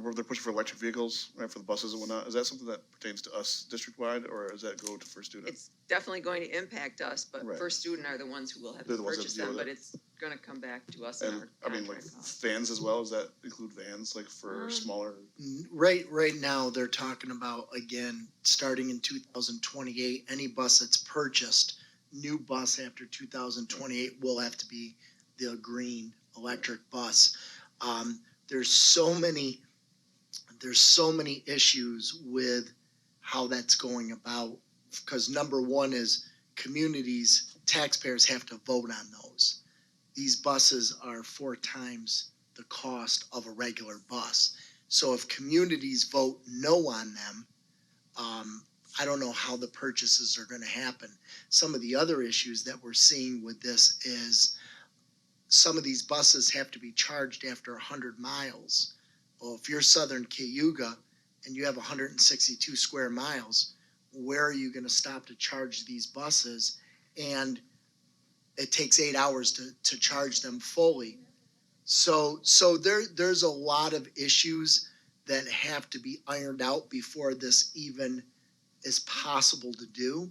where they're pushing for electric vehicles, right, for the buses and whatnot. Is that something that pertains to us district-wide, or does that go to First Student? It's definitely going to impact us, but Right. First Student are the ones who will have They're to the ones that purchase deal them, with but it. it's gonna come back to us And in our I mean, like contract cost. vans as well. Does that include vans, like for smaller? Right now, they're talking about, again, starting in 2028, any bus that's purchased, new bus after 2028 will have to be the green electric bus. There's so many issues with how that's going about, because number one is communities, taxpayers have to vote on those. These buses are 4 times the cost of a regular bus. So if communities vote no on them, I don't know how the purchases are gonna happen. Some of the other issues that we're seeing with this is some of these buses have to be charged after 100 miles. Well, if you're Southern Cayuga and you have 162 square miles, where are you gonna stop to charge these buses? And it takes 8 hours to charge them fully. So there's a lot of issues that have to be ironed out before this even is possible to do.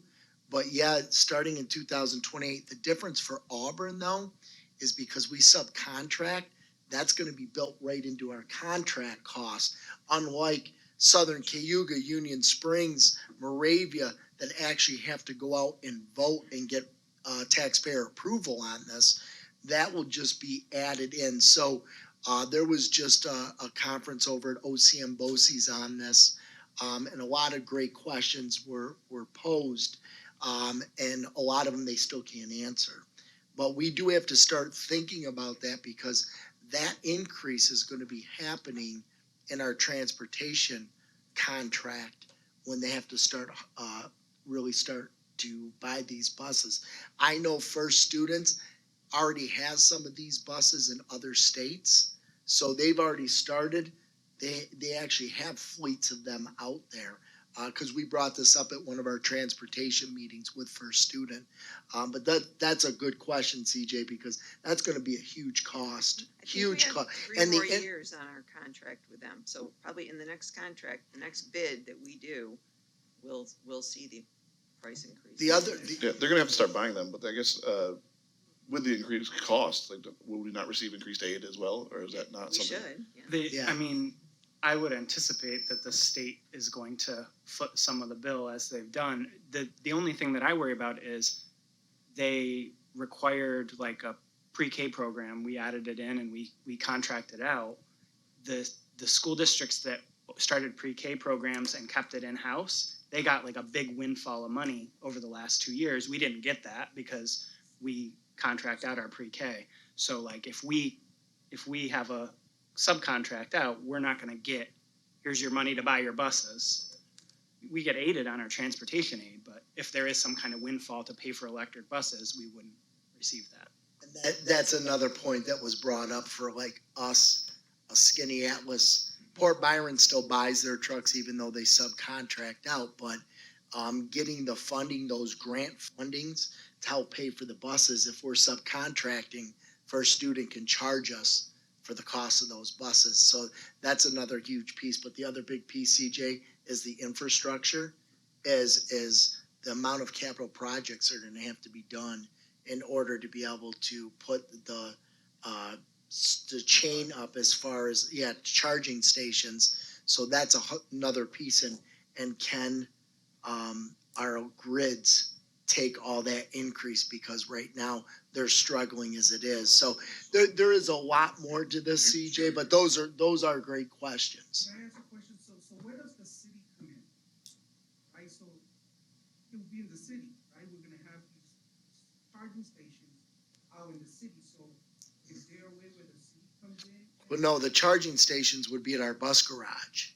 But yeah, starting in 2028, the difference for Auburn though, is because we subcontract, that's gonna be built right into our contract cost. Unlike Southern Cayuga, Union Springs, Moravia, that actually have to go out and vote and get taxpayer approval on this, that will just be added in. So there was just a conference over at OCM BOCES on this, and a lot of great questions were posed, and a lot of them they still can't answer. But we do have to start thinking about that, because that increase is going to be happening in our transportation contract when they have to start really start to buy these buses. I know First Students already has some of these buses in other states, so they've already started. They actually have fleets of them out there, because we brought this up at one of our transportation meetings with First Student. But that's a good question, CJ, because that's going to be a huge cost, huge cost. 3 more years on our contract with them, so probably in the next contract, the next bid that we do, we'll see the price increase. Yeah, they're gonna have to start buying them, but I guess with the increased cost, like, will we not receive increased aid as well, or is that not We something? should, yeah. I mean, I would anticipate that the state is going to foot some of the bill as they've done. The only thing that I worry about is they required like a pre-K program. We added it in and we contracted out. The school districts that started pre-K programs and kept it in-house, they got like a big windfall of money over the last 2 years. We didn't get that because we contract out our pre-K. So like if we have a subcontract out, we're not going to get, here's your money to buy your buses. We get aided on our transportation aid, but if there is some kind of windfall to pay for electric buses, we wouldn't receive that. And that's another point that was brought up for like us, a Skinny Atlas. Port Byron still buys their trucks even though they subcontract out, but getting the funding, those grant fundings to help pay for the buses, if we're subcontracting, First Student can charge us for the cost of those buses. So that's another huge piece. But the other big piece, CJ, is the infrastructure, is the amount of capital projects are gonna have to be done in order to be able to put the chain up as far as, charging stations. So that's another piece, and can our grids take all that increase, because right now they're struggling as it is. So there is a lot more to this, CJ, but those are great questions. Can I ask a question? So where does the city come in? Right, so it will be in the city, right? We're gonna have these charging stations out in the city, so is there a way where the city comes in? But no, the charging stations would be at our bus garage.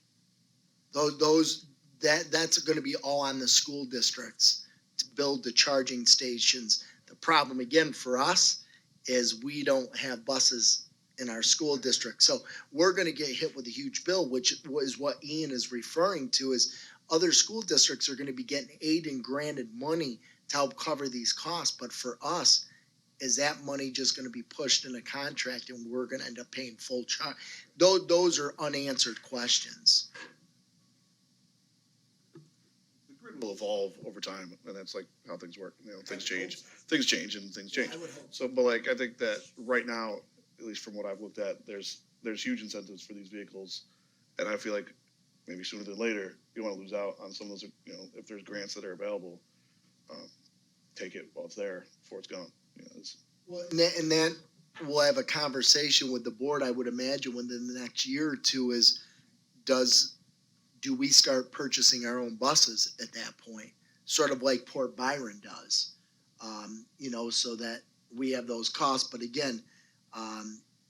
That's gonna be all on the school districts to build the charging stations. The problem again for us is we don't have buses in our school district. So we're gonna get hit with a huge bill, which is what Ian is referring to, is other school districts are gonna be getting aid and granted money to help cover these costs. But for us, is that money just gonna be pushed in a contract and we're gonna end up paying full charge? Those are unanswered questions. The grid will evolve over time, and that's like how things work, things change and things change. I would hope. So, but like, I think that right now, at least from what I've looked at, there's huge incentives for these vehicles. And I feel like maybe sooner than later, you wanna lose out on some of those, if there's grants that are available, take it while it's there before it's gone. Well, and that we'll have a conversation with the board, I would imagine, within the next year or two is, do we start purchasing our own buses at that point? Sort of like Port Byron does, so that we have those costs, but again,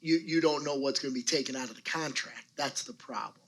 you don't know what's gonna be taken out of the contract, that's the problem.